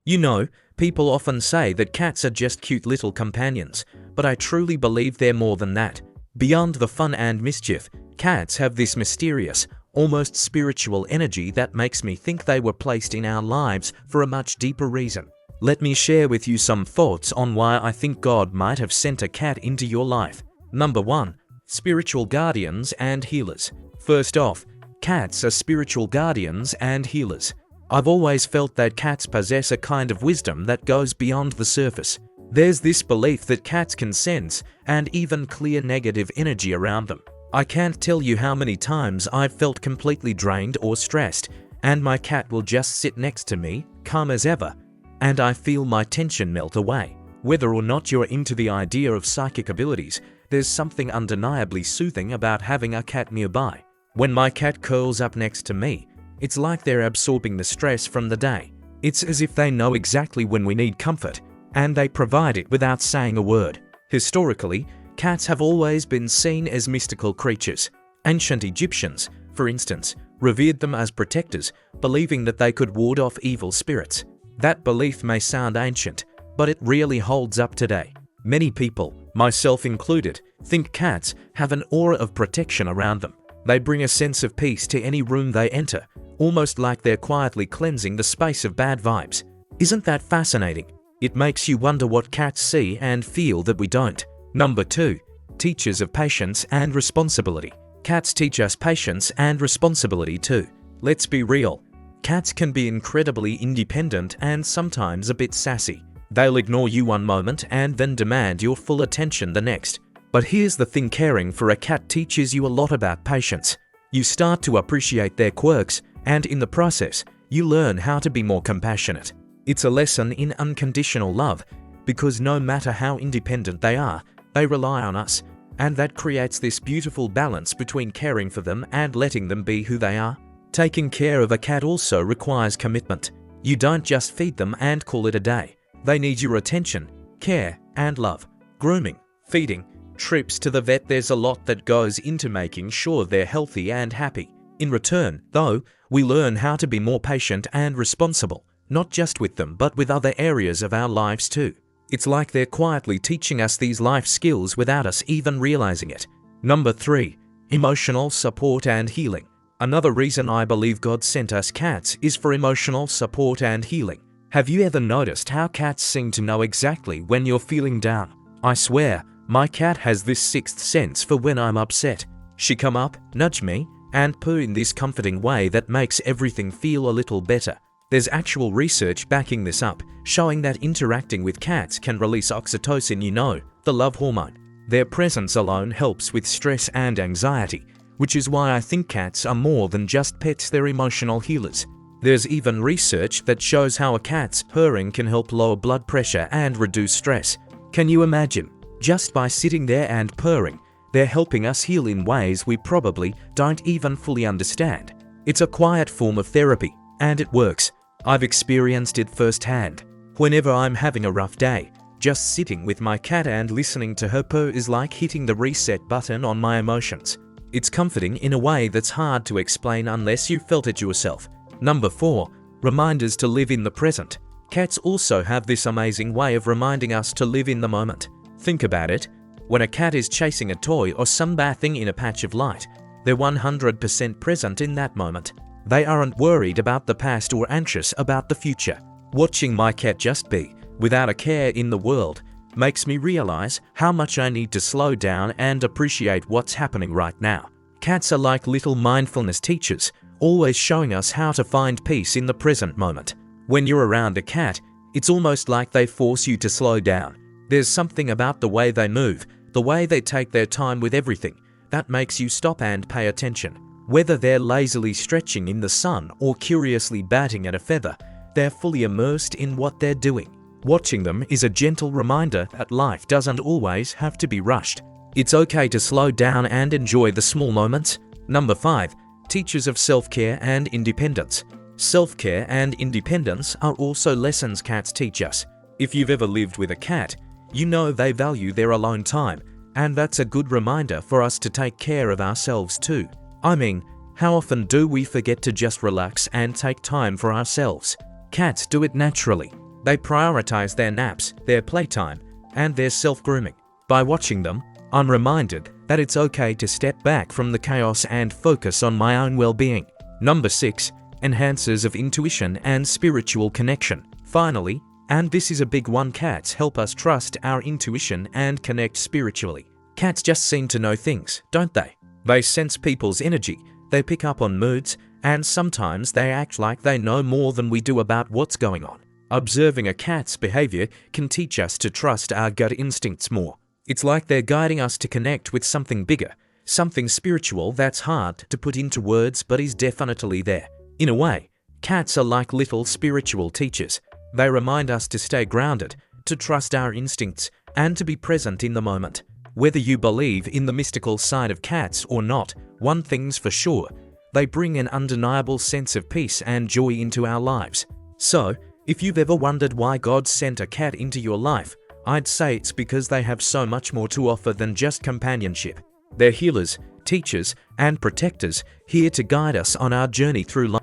You know, people often say that cats are just cute little companions, but I truly believe they're more than that. Beyond the fun and mischief, cats have this mysterious, almost spiritual energy that makes me think they were placed in our lives for a much deeper reason. Let me share with you some thoughts on why I think God might have sent a cat into your life. Number 1. Spiritual guardians and healers. First off, cats are spiritual guardians and healers. I've always felt that cats possess a kind of wisdom that goes beyond the surface. There's this belief that cats can sense and even clear negative energy around them. I can't tell you how many times I've felt completely drained or stressed, and my cat will just sit next to me, calm as ever, and I feel my tension melt away. Whether or not you're into the idea of psychic abilities, there's something undeniably soothing about having a cat nearby. When my cat curls up next to me, it's like they're absorbing the stress from the day. It's as if they know exactly when we need comfort, and they provide it without saying a word. Historically, cats have always been seen as mystical creatures. Ancient Egyptians, for instance, revered them as protectors, believing that they could ward off evil spirits. That belief may sound ancient, but it really holds up today. Many people, myself included, think cats have an aura of protection around them. They bring a sense of peace to any room they enter, almost like they're quietly cleansing the space of bad vibes. Isn't that fascinating? It makes you wonder what cats see and feel that we don't. Number 2. Teachers of patience and responsibility. Cats teach us patience and responsibility too. Let's be real. Cats can be incredibly independent and sometimes a bit sassy. They'll ignore you one moment and then demand your full attention the next. But here's the thing, caring for a cat teaches you a lot about patience. You start to appreciate their quirks, and in the process, you learn how to be more compassionate. It's a lesson in unconditional love, because no matter how independent they are, they rely on us, and that creates this beautiful balance between caring for them and letting them be who they are. Taking care of a cat also requires commitment. You don't just feed them and call it a day. They need your attention, care, and love. Grooming, feeding, trips to the vet, there's a lot that goes into making sure they're healthy and happy. In return, though, we learn how to be more patient and responsible, not just with them but with other areas of our lives too. It's like they're quietly teaching us these life skills without us even realizing it. Number 3. Emotional support and healing. Another reason I believe God sent us cats is for emotional support and healing. Have you ever noticed how cats seem to know exactly when you're feeling down? I swear, my cat has this sixth sense for when I'm upset. She come up, nudge me, and purr in this comforting way that makes everything feel a little better. There's actual research backing this up, showing that interacting with cats can release oxytocin, the love hormone. Their presence alone helps with stress and anxiety, which is why I think cats are more than just pets, they're emotional healers. There's even research that shows how a cat's purring can help lower blood pressure and reduce stress. Can you imagine? Just by sitting there and purring, they're helping us heal in ways we probably don't even fully understand. It's a quiet form of therapy, and it works. I've experienced it firsthand. Whenever I'm having a rough day, just sitting with my cat and listening to her purr is like hitting the reset button on my emotions. It's comforting in a way that's hard to explain unless you felt it yourself. Number 4. Reminders to live in the present. Cats also have this amazing way of reminding us to live in the moment. Think about it. When a cat is chasing a toy or sunbathing in a patch of light, they're 100% present in that moment. They aren't worried about the past or anxious about the future. Watching my cat just be, without a care in the world, makes me realize how much I need to slow down and appreciate what's happening right now. Cats are like little mindfulness teachers, always showing us how to find peace in the present moment. When you're around a cat, it's almost like they force you to slow down. There's something about the way they move, the way they take their time with everything, that makes you stop and pay attention. Whether they're lazily stretching in the sun or curiously batting at a feather, they're fully immersed in what they're doing. Watching them is a gentle reminder that life doesn't always have to be rushed. It's okay to slow down and enjoy the small moments. Number 5. Teachers of self-care and independence. Self-care and independence are also lessons cats teach us. If you've ever lived with a cat, you know they value their alone time, and that's a good reminder for us to take care of ourselves too. I mean, how often do we forget to just relax and take time for ourselves? Cats do it naturally. They prioritize their naps, their playtime, and their self-grooming. By watching them, I'm reminded that it's okay to step back from the chaos and focus on my own well-being. Number 6. Enhancers of intuition and spiritual connection. Finally, and this is a big one, cats help us trust our intuition and connect spiritually. Cats just seem to know things, don't they? They sense people's energy, they pick up on moods, and sometimes they act like they know more than we do about what's going on. Observing a cat's behavior can teach us to trust our gut instincts more. It's like they're guiding us to connect with something bigger, something spiritual that's hard to put into words but is definitely there. In a way, cats are like little spiritual teachers. They remind us to stay grounded, to trust our instincts, and to be present in the moment. Whether you believe in the mystical side of cats or not, one thing's for sure: they bring an undeniable sense of peace and joy into our lives. So, if you've ever wondered why God sent a cat into your life, I'd say it's because they have so much more to offer than just companionship. They're healers, teachers, and protectors, here to guide us on our journey through life.